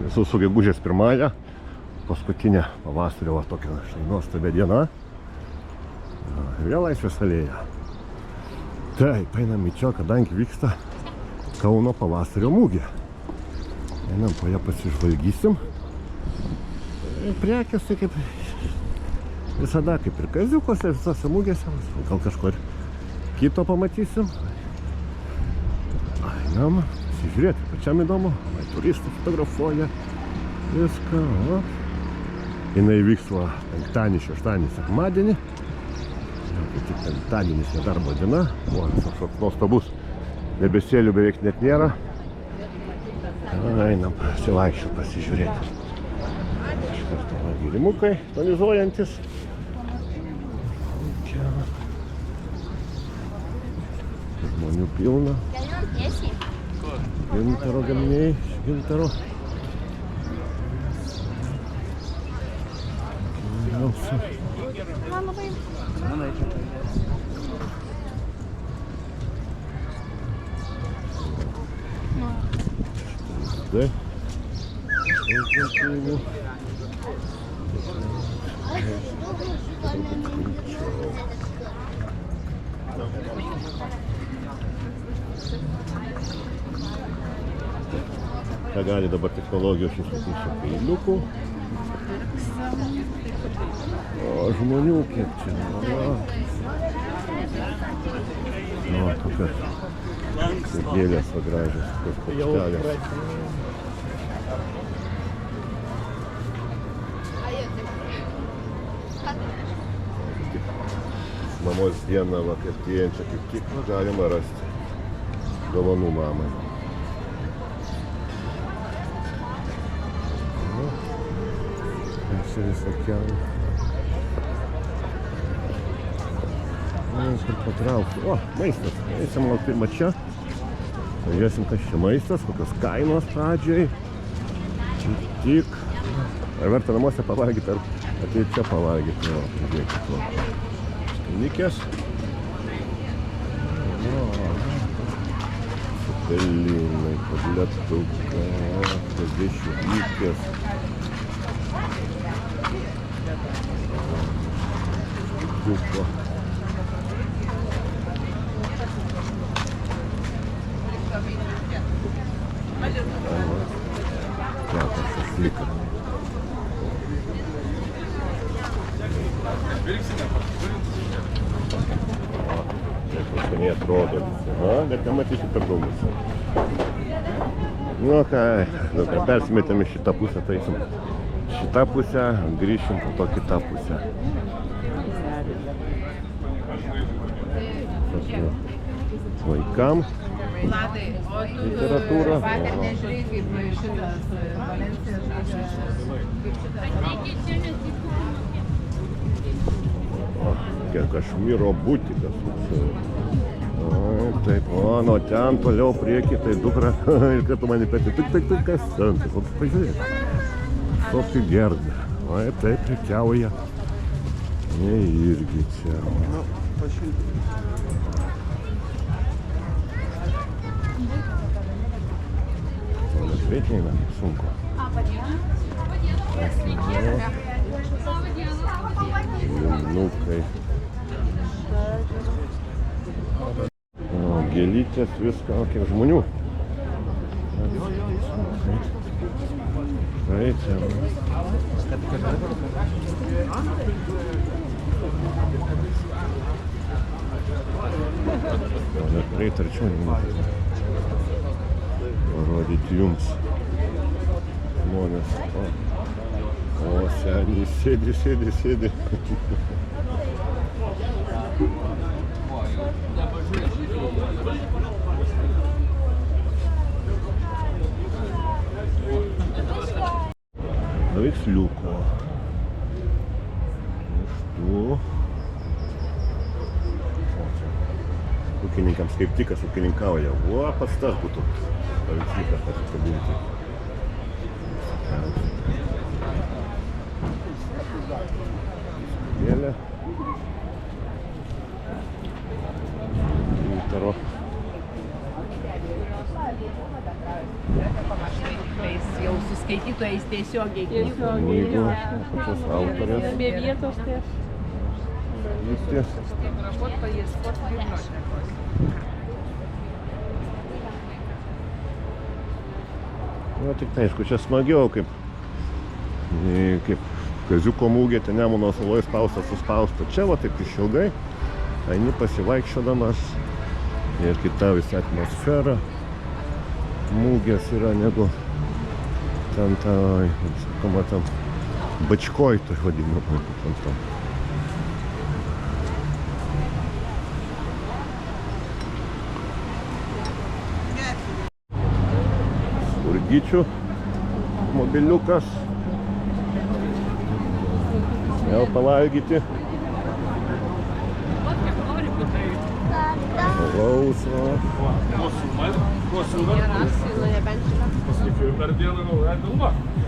Esu su gegužės 1, paskutinė pavasario tokia nuostabia diena. Ir vėl Laisvės alėja. Taip, einam į čia, kadangi vyksta Kauno pavasario mugė. Einam po ją pasižvalgysim. Prekės tai kaip visada, kaip ir kaziukose, visose mugėse. Gal kažko ir kito pamatysim. Einam, pasižiūrėti, pačiam įdomu. Turistai fotografuoja viską. O. Jinai vyks penktadienį, šeštadienį, sekmadienį. Tik penktadienis nedarbo diena. O, visas nuostabus. Debesėlių beveik net nėra. Einam pasivaikščioti, pasižiūrėti. Iš karto girimukai tonizuojantis. Čia. Žmonių pilna. Gintaro gaminiai, iš gintaro. Štai. Ką gali dabar technologijos išsakyti peiliukų. O žmonių kiek čia. O, tokios gėlės gražios, tokios paukštelės. Mamos dieną vakartėjančią kaip tik galima rasti dovanų mamai. Čia visokie. Kur patraukti. O, maistas. Eisim gal pirmą čia. Pažiūrėsim, kas čia maistas, kokios kainos pradžiai. Tik. Ar verta namuose pavalgyti, ar ateiti čia pavalgyti. O, pažiūrėkit. Nikės. Cepelinai, kotletukai, dešimtnikės. Kupo. Kvapas šašlyką. Taip skaniai atrodo visi. Bet nematysiu per daugus. Nu ką, persimetėm į šitą pusę, taisim šitą pusę, grįšim po to kitą pusę. Vaikam literatūra. Kašmyro butikas. Taip, o nuo ten toliau priekį, tai dukra ir kad tu mani pėti, tik kas ten, tai koks pažiūrėk. Tokį gerdą. O taip prekiauja. Ne irgi čia. Greitai eina, sunku. Linukai. Gėlytės, viską, kiek žmonių. Štai čia. Net prieit arčiau nemanau. Parodyti jums žmonės. O, seniai, sėdi. Paveiksliuko. Iš tų. Ūkininkams kaip tik kas ūkininkauja. O, pats tas būtų paveiksliukas pasikabinti. Gėlė. Gintaro. Jau skaitytojais tiesiogiai. Knygų, pačios autorės. Be vietos tai aš. Viskas. Na, tik tai, aišku, čia smagiau, kaip Kaziuko mūgė, ten Nemuno saloj spausta suspausta. Čia va taip išilgai, eini pasivaikščiodamas ir kita visa atmosfera mūgės yra negu ten sakoma, tam bačkoj, tai vadinama, tam. Urgičių mobiliukas. Vėl pavalgyti. Alaus.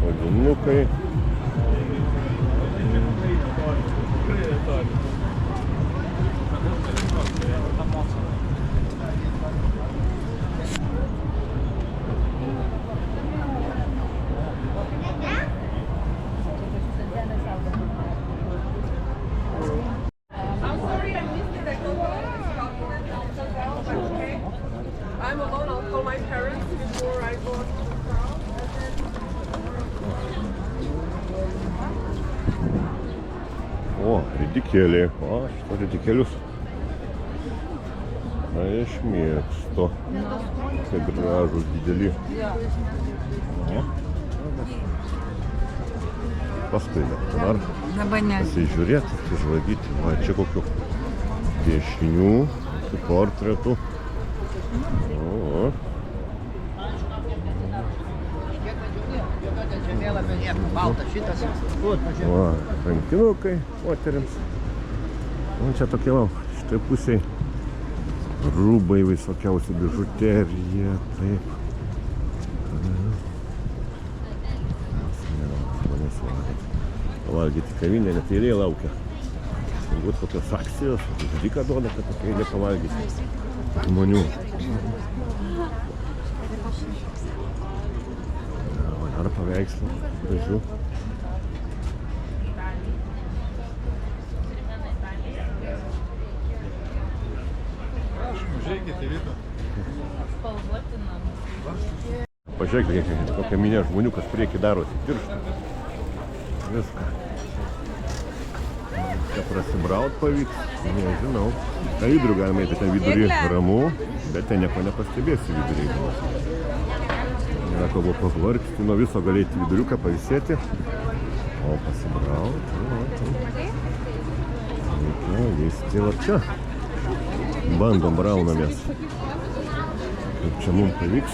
Sodinukai. I'm alone. I'll call my parents before I go to the crowd. O, ridikėliai. O, šitą ridikėlius. Na, aš mėgstu. Tai gražus, dideli. Ne? Paskui dar pasižiūrėti, pasižvalgyti. Va, čia kokių piešinių, portretų. O. Va, rankinukai moterims. O čia tokie, va, šitai pusiai rūbai visokiausi, bižuterija, taip. Pavalgyti kavinę, net eilė laukia. Galbūt kokios akcijos, dyką duoda, kad tokia eilė pavalgyti žmonių. Ar paveikslų, gražių. Pažiūrėkite, kokia minė žmonių, kas priekį darosi pirštą. Viską. Čia prasibraut pavyks, nežinau. Tą vidurį galima eiti, ten vidurį ramu, bet ten nieko nepastebėsi vidurį. Nėra kalbo pavargsti, nuo viso galėti viduriuką pavisėti. O pasibraut, reikia lįsti va čia. Bandom, braunamės. Kaip čia mums pavyks.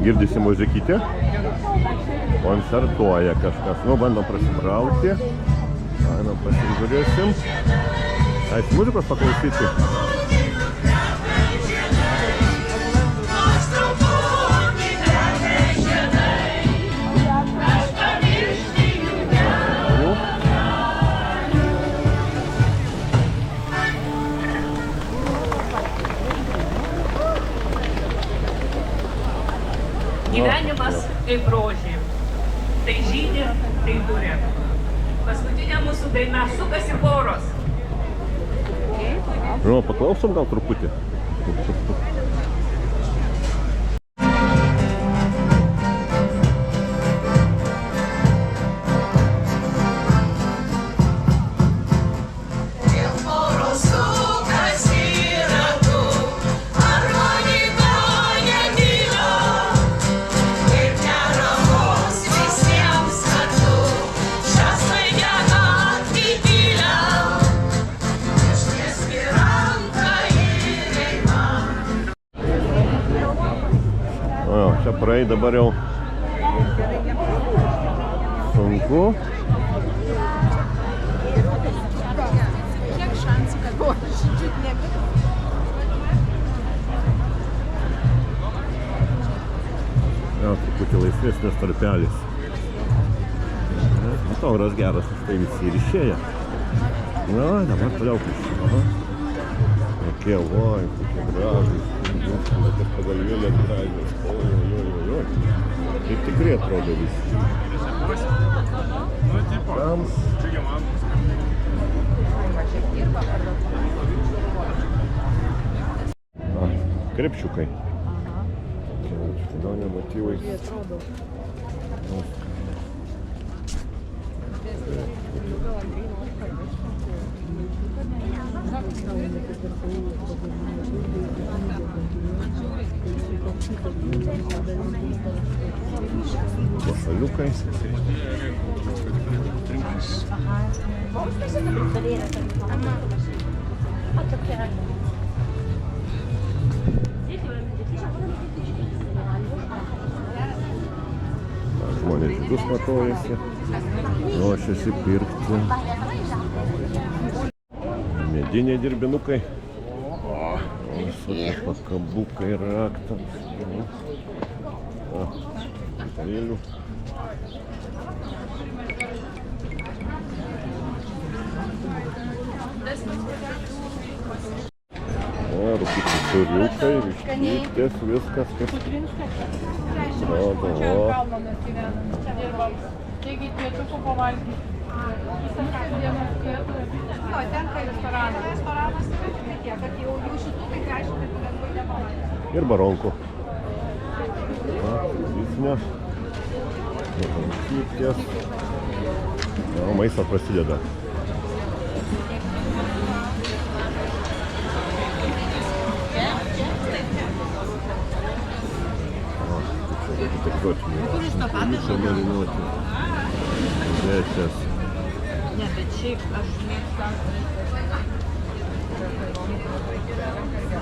Girdisi muzikytė. Koncertuoja kažkas. Nu, bandom prasibrauti. Einam pasižiūrėsim. Ais muzikos paklausyti. Gyvenimas kaip rožė. Tai žydė, tai durė. Paskutinė mūsų daina sukasi poros. Nu, paklausom gal truputį. Čia praeit dabar jau sunku. Kiek šansų, kad buvo šičiut nebėra? Ja, truputį laisvesnis tarpelis. Matau, oras geras, už tai visi ir išėję. Na, dabar toliau prieš. Kokie, oi, kokie gražūs. Tokias pagalvėlės gražios. Oi. Kaip tikrai atrodo visi. Tam. Krepšiukai. Čiurlionio motyvai. Šaliukai. Žmonės žydus matojasi, ruošiasi pirkti. Mediniai dirbinukai. Visokie pakabukai, raktams. Vėlių. Rūkyti suriukai, vištytės, viskas kas atrodo. Taigi kviečiukų pavalgyti. Visą dieną kvietų. Jo, tenka restoranas. Restoranas yra tiek, kad jau šitų tai aišku, kad lengvai nepavalgyti. Ir baronkų. Tradicinė. Baronkytės. Maistas prasideda. Egzotiniai. Marinuoti. Vėčias. Ne, bet šiaip aš mėgstu.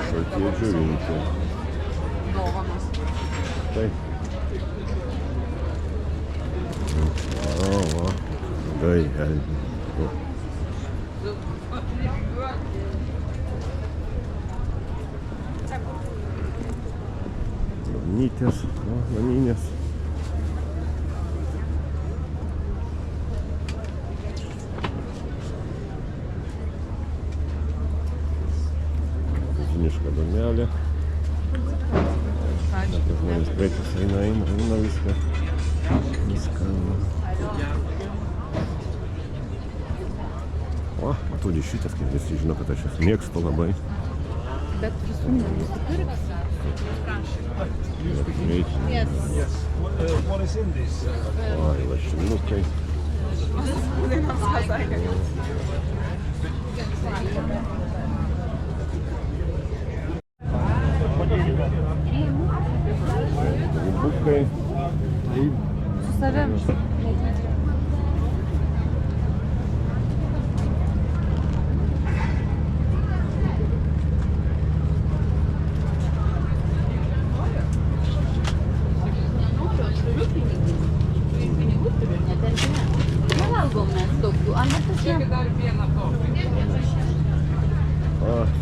Šaltie džiovinti. Dovanos. Taip. Gai, Nytės, naminės. Ziniška domelė. Žmonės prečius eina viską. O, matau dešytės, kaip visi žino, kad aš jas mėgstu labai. Bet visų nenusipirksi. Yes. What is in this? Ai, lašinukai. Bukai. Su savim.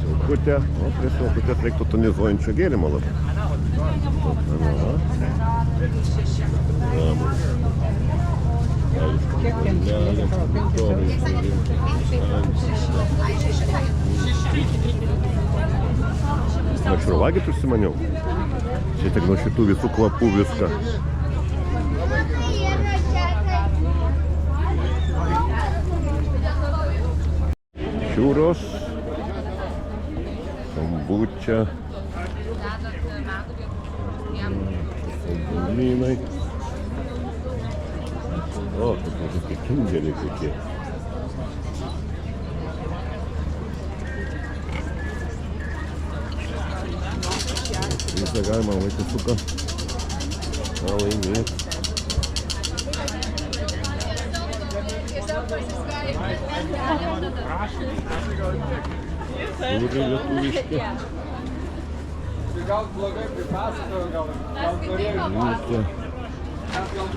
Silkutė, o prie silkutės reiktų tonizuojančio gėrimo labai. Aš ir valgyt užsimaniau. Čia tik nuo šitų visų kvapų viską. Šiūros. Kombučia. Saldumynai. O, tokie kinderiai kokie. Visą galima vaikasuką laimėti. Sūriai lietuviški. Gal blogai pripasakojo, gal norėjo.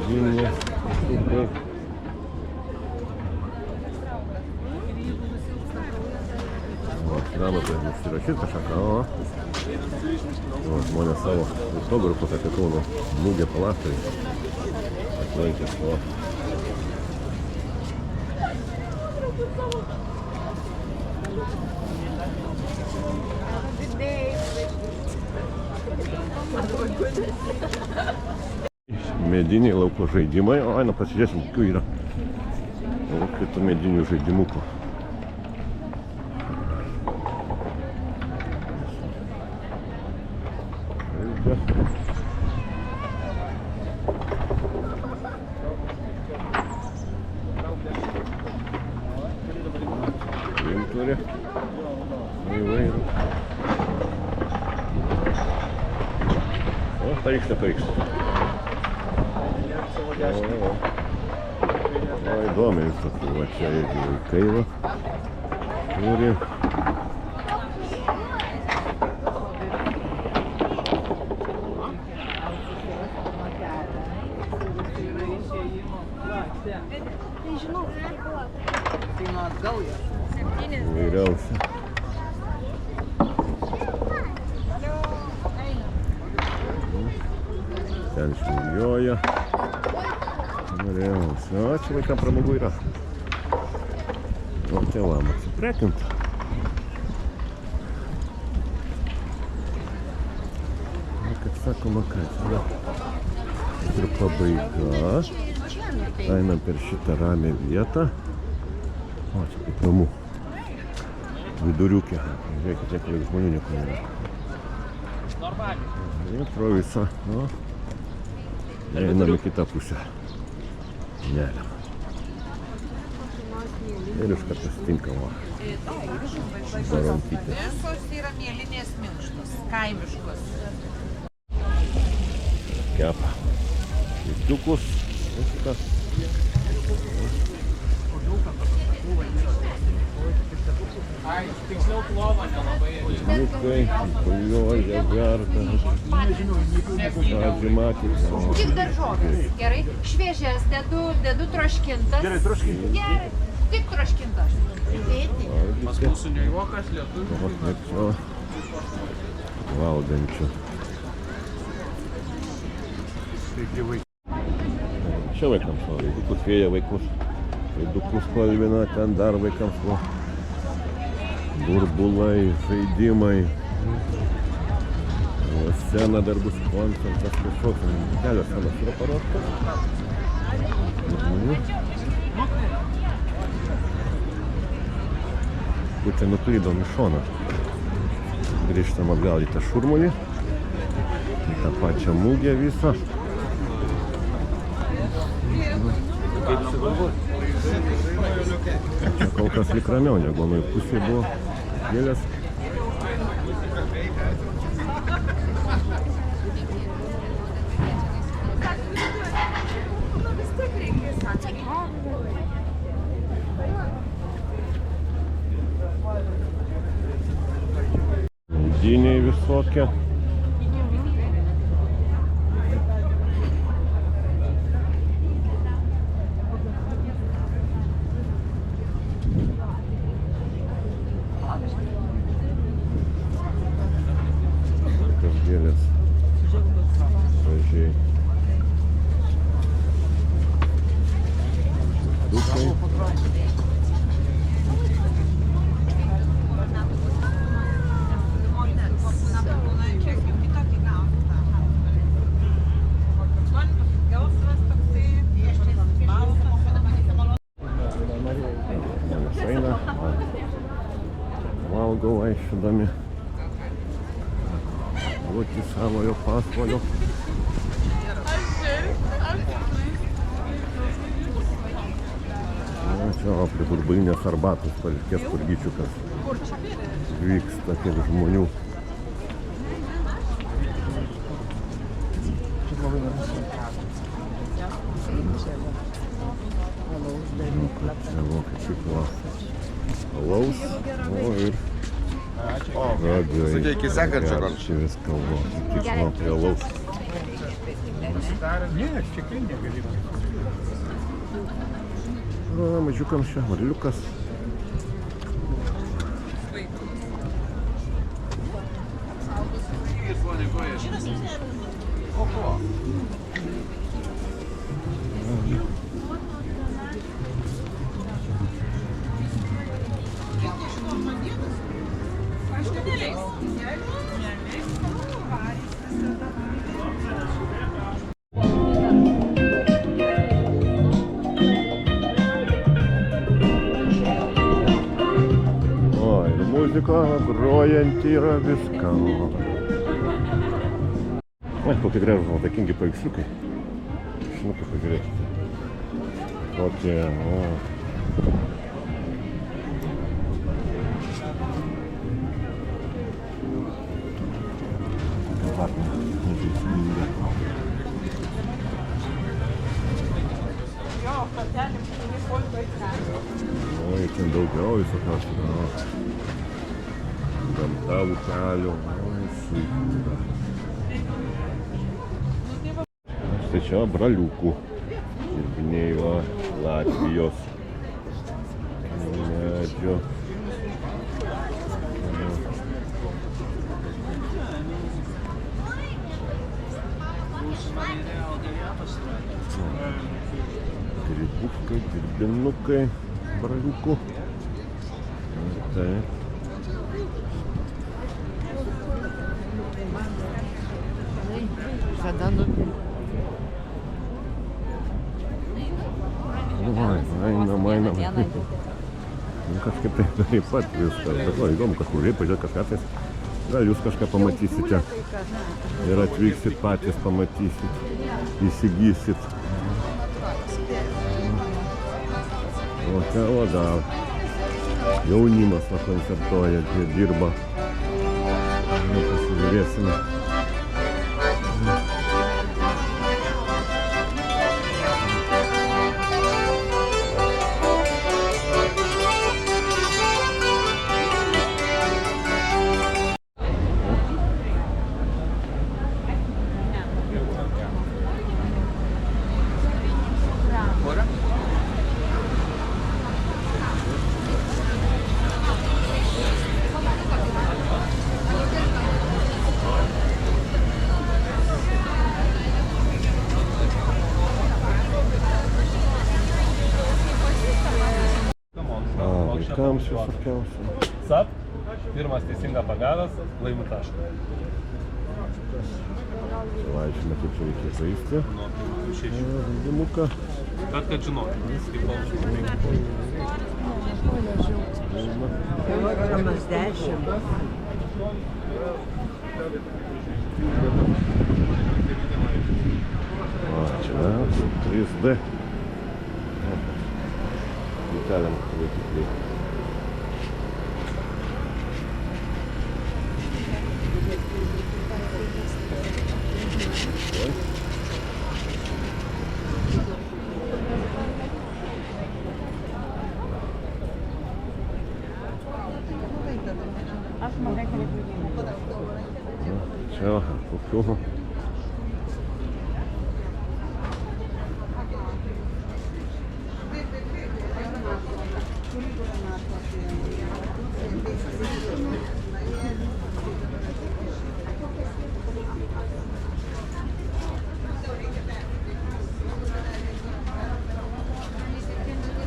Vinė. Gramotą užsirašyti kažką, žmonės savo autografus apie Kauno mugę pavasarį atlaikė. Mediniai lauko žaidimai. O, eina pasižiūrėsim, kokių yra. O, kitų medinių žaidimukų. Turi įvairių. O, pavyks, nepavyks. O, įdomiai visokių. Va čia ir vaikai va. Turi. Įvairiausia. Ten žvėjoja. Įvairiausia. O, čia vaikam pramogų yra. O, tėvam atsiprekinti. O, kaip sakoma, kad ir pabaiga. Einam per šitą ramią vietą. O, čia kaip namų. Viduriukė. Žiūrėkite, kiek žmonių nieko nėra. Ir pro visą. O, einam į kitą pusę. Neliam. Ir iš karto sutinkama. Baronkytė. Visos yra mėlynės minkštos, kaimiškos. Kepa. Vidukus. Viskas. Ai, tiksliau plovą nelabai. Vidukai, bulioja, verda. Pradžių matyti. Tik daržovės. Gerai. Šviežias dedu troškintas. Gerai, troškintas. Gerai. Tik troškintas. Pas mūsų nejuokas lietuvių. Valgančių. Čia vaikams, o vaikus vėja vaikus. Vaikus spalvina, ten dar vaikams. O. Burbulai, žaidimai. O scena dar bus koncertas kažkoks. Kelios scenos yra paruoštos. Būtent nuklydom į šoną. Grįžtam atgal į tą šurmulį. Į tą pačią mugę visą. Čia kol kas lik ramiau, negu nuo pusėje buvo gėlės. Diniai visokie. Gėlės. Gražiai. Dukai. Žmonės eina, valgo vaikščiodami. Duoti savojo pasvalio. Na, čia prie burbulinės arbatos palikės kurgyčiukas. Vyksta kiek žmonių. Čia vokiečių klasas. Alaus, o ir ragai. Sakė, sekančio gal. Čia viską tikimo prie alaus. Ne, tikrai negali. Na, mažiukams čia varliukas. muzika grojanti yra viskam. Oi, kokie gražūs nuotaikingi paveiksliukai. Šinukai pažiūrėkite. Kokie, o. Ладно, nežaisminga. Oi, ten daugiau visokiausių. Gamta, upelių. Oi, super. Štai čia braliukų. Dirbiniai va, Latvijos. Medžio. Grybukai, dirbinukai, braliukų. Taip. Einam. Nu, kažkaip taip pat viskas. Bet va, įdomu, kažkur reikia pažiūrėti kažką tais. Gal jūs kažką pamatysite. Ir atvyksit patys, pamatysit. Įsigysit. O čia, o gal. Jaunimas va koncertuoja, dirba. Nu, pasižiūrėsime. Vaikams visokiausių. SAP, pirmas teisinga pagavęs, laimi tašką. Laisvime, kaip čia reikia žaisti. Žaidimuką. Bet kad žinoti, kaip balsų. Kilogramas 10. O, čia 3D. Деталям выкипли. Все, купил.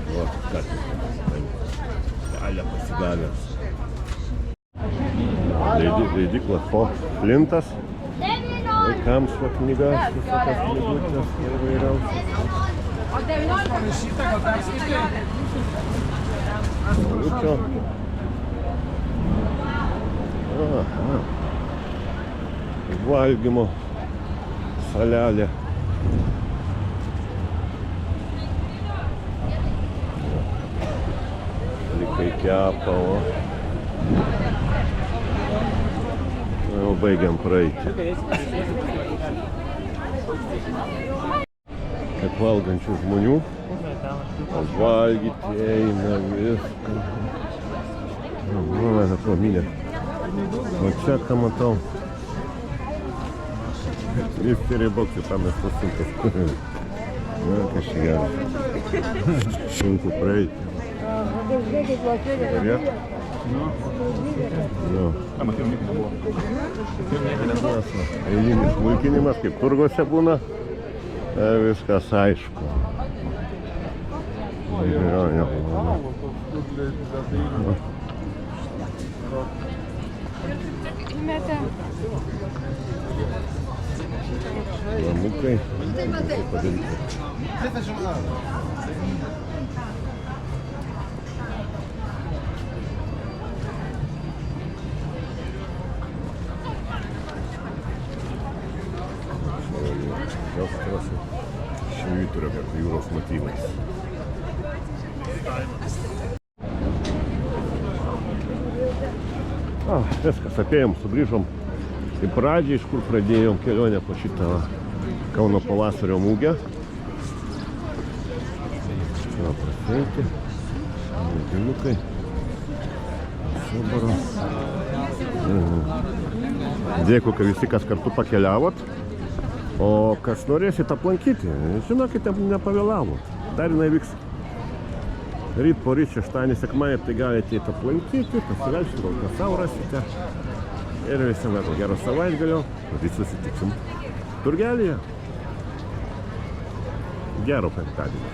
Вот, как Аля pasigavęs. Leidykla Flintas. Vaikams va knygas, visokias knygutės ir vairiausias. Liukio. Aha. Valgymo salelė. Likai kepa, o. Jau baigiam praeiti. Kaip valgančių žmonių. Valgyti eina viską. Nu, man atrominė. O čia ką matau. Misteri boksai pamestas sunkas. Na, kažkai gerai. Sunku praeiti. Žiūrėt? Nu. Eilinis smulkinimas, kaip turguose būna. Viskas aišku. Namukai. Padaryti. Jos švyturio jūros motyvais. Viskas, apėjom, sugrįžom į pradžią, iš kur pradėjom kelionę po šitą Kauno pavasario mugę. Va, prasėti, medinukai, Subaro. Dėkui, kad visi, kas kartu pakeliavot. O kas norėsit aplankyti, žinokite, nepavėlavot. Dar jinai vyks ryt, poryt, šeštadienį, sekmadienį, tai galite aplankyti, pasivelšti, gal ką sau rasite. Ir visiems laiko gero savaitgalio, ryt susitiksim turgelyje. Gero penktadienio.